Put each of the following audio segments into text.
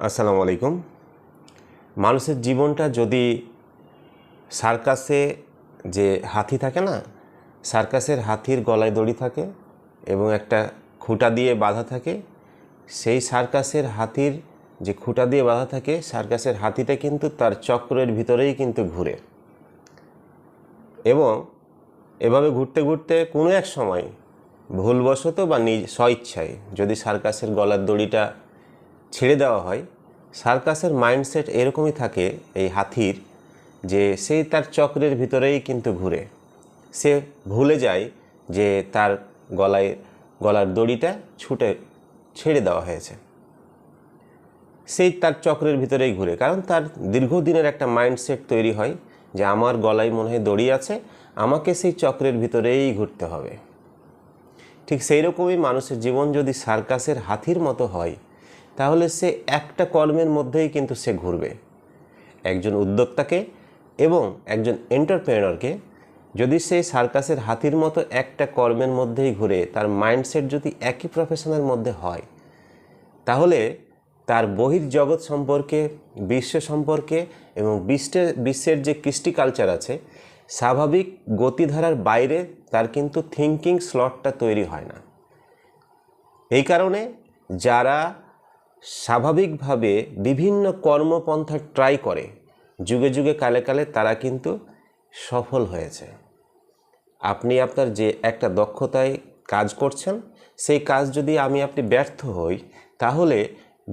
আসসালামু আলাইকুম। মানুষের জীবনটা যদি সার্কাসে যে হাতি থাকে না, সার্কাসের হাতির গলায় দড়ি থাকে এবং একটা খুঁটা দিয়ে বাঁধা থাকে, সেই সার্কাসের হাতির যে খুঁটা দিয়ে বাঁধা থাকে, সার্কাসের হাতিটা কিন্তু তার চক্রের ভিতরেই কিন্তু ঘুরে এবং এভাবে ঘুরতে ঘুরতে কোনো এক সময় ভুলবশত বা স্বইচ্ছায় যদি সার্কাসের গলার দড়িটা ছেড়ে দেওয়া হয়, সার্কাসের মাইন্ডসেট এরকমই থাকে এই হাতির যে সেই তার চক্রের ভিতরেই কিন্তু ঘুরে। সে ভুলে যায় যে তার গলার দড়িটা ছেড়ে দেওয়া হয়েছে। সেই তার চক্রের ভিতরেই ঘুরে, কারণ তার দীর্ঘদিনের একটা মাইন্ডসেট তৈরি হয় যে আমার গলায় মনে হয় দড়ি আছে, আমাকে সেই চক্রের ভিতরেই ঘুরতে হবে। ঠিক সেই রকমই মানুষের জীবন যদি সার্কাসের হাতির মতো হয়, তাহলে সে একটা কর্মের মধ্যেই কিন্তু সে ঘুরবে। একজন উদ্যোক্তাকে এবং একজন এন্টারপ্রেনারকে যদি সে সার্কাসের হাতির মতো একটা কর্মের মধ্যেই ঘুরে, তার মাইন্ডসেট যদি একই প্রফেশনের মধ্যে হয়, তাহলে তার বহির্জগৎ সম্পর্কে, বিশ্ব সম্পর্কে এবং বিশ্বের যে কৃষ্টি কালচার আছে, স্বাভাবিক গতিধারার বাইরে তার কিন্তু থিঙ্কিং স্লটটা তৈরি হয় না। এই কারণে যারা স্বাভাবিকভাবে বিভিন্ন কর্মপন্থা ট্রাই করে যুগে যুগে কালে কালে, তারা কিন্তু সফল হয়েছে। আপনি আপনার যে একটা দক্ষতায় কাজ করছেন, সেই কাজ যদি আপনি ব্যর্থ হই, তাহলে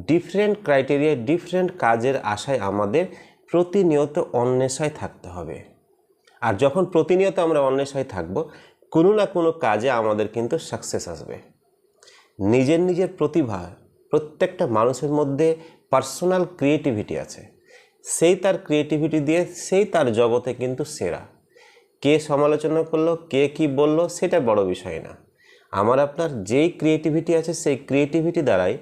ডিফারেন্ট ক্রাইটেরিয়া, ডিফারেন্ট কাজের আশায় আমাদের প্রতিনিয়ত অন্বেষায় থাকতে হবে। আর যখন প্রতিনিয়ত আমরা অন্বেষায় থাকব, কোনো না কোনো কাজে আমাদের কিন্তু সাকসেস আসবে। নিজের প্রতিভা, প্রত্যেকটা মানুষের মধ্যে পার্সোনাল ক্রিয়েটিভিটি আছে। সেই তার ক্রিয়েটিভিটি দিয়ে সেই তার জগতে কিন্তু সেরা। কে সমালোচনা করলো, কে কি বলল, সেটা বড় বিষয় না। আমার আপনার যেই ক্রিয়েটিভিটি আছে, সেই ক্রিয়েটিভিটি দ্বারাই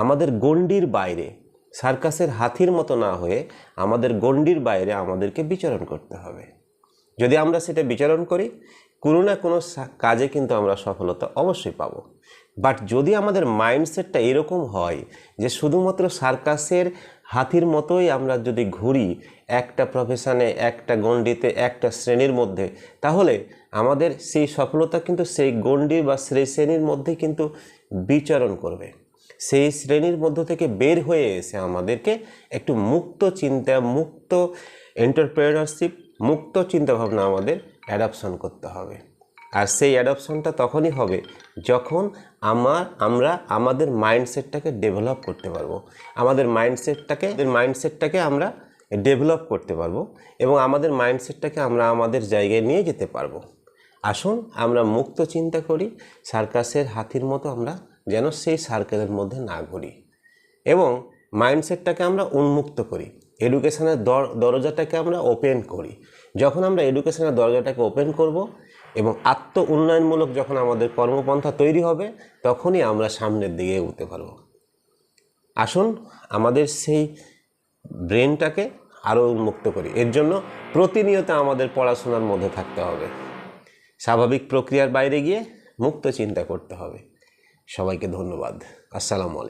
আমাদের গণ্ডির বাইরে, সার্কাসের হাতির মতো না হয়ে আমাদের গণ্ডির বাইরে আমাদেরকে বিচরণ করতে হবে। যদি আমরা সেটা বিচরণ করি, কোনো না কোনো কাজে কিন্তু আমরা সফলতা অবশ্যই পাব। বাট যদি আমাদের মাইন্ডসেটটা এরকম হয় যে শুধুমাত্র সার্কাসের হাতির মতোই আমরা যদি ঘুরি একটা প্রফেশনে, একটা গণ্ডিতে, একটা শ্রেণীর মধ্যে, তাহলে আমাদের সেই সফলতা কিন্তু সেই গণ্ডি বা সেই শ্রেণীর মধ্যে কিন্তু বিচরণ করবে। সেই শ্রেণীর মধ্য থেকে বের হয়ে এসে আমাদেরকে একটু মুক্ত চিন্তা, মুক্ত এন্টারপ্রেনারশিপ, মুক্ত চিন্তাভাবনা আমাদের অ্যাডাপশন করতে হবে। আর সেই অ্যাডাপশনটা তখনই হবে যখন আমরা আমাদের মাইন্ডসেটটাকে ডেভেলপ করতে পারবো। আমাদের মাইন্ডসেটটাকে আমরা ডেভেলপ করতে পারবো এবং আমাদের মাইন্ডসেটটাকে আমরা আমাদের জায়গায় নিয়ে যেতে পারবো। আসুন আমরা মুক্ত চিন্তা করি, সার্কাসের হাতির মতো আমরা যেন সেই সার্কেলের মধ্যে না ঘুরি এবং মাইন্ডসেটটাকে আমরা উন্মুক্ত করি। এডুকেশনের দরজাটাকে আমরা ওপেন করি। যখন আমরা এডুকেশনের দরজাটাকে ওপেন করব এবং আত্ম উন্নয়নমূলক যখন আমাদের কর্মপন্থা তৈরি হবে, তখনই আমরা সামনের দিকে এগোতে পারব। আসুন আমাদের সেই ব্রেনটাকে আরও উন্মুক্ত করি। এর জন্য প্রতিনিয়ত আমাদের পড়াশোনার মধ্যে থাকতে হবে, স্বাভাবিক প্রক্রিয়ার বাইরে গিয়ে মুক্ত চিন্তা করতে হবে। সবাইকে ধন্যবাদ। আসসালামু আলাইকুম।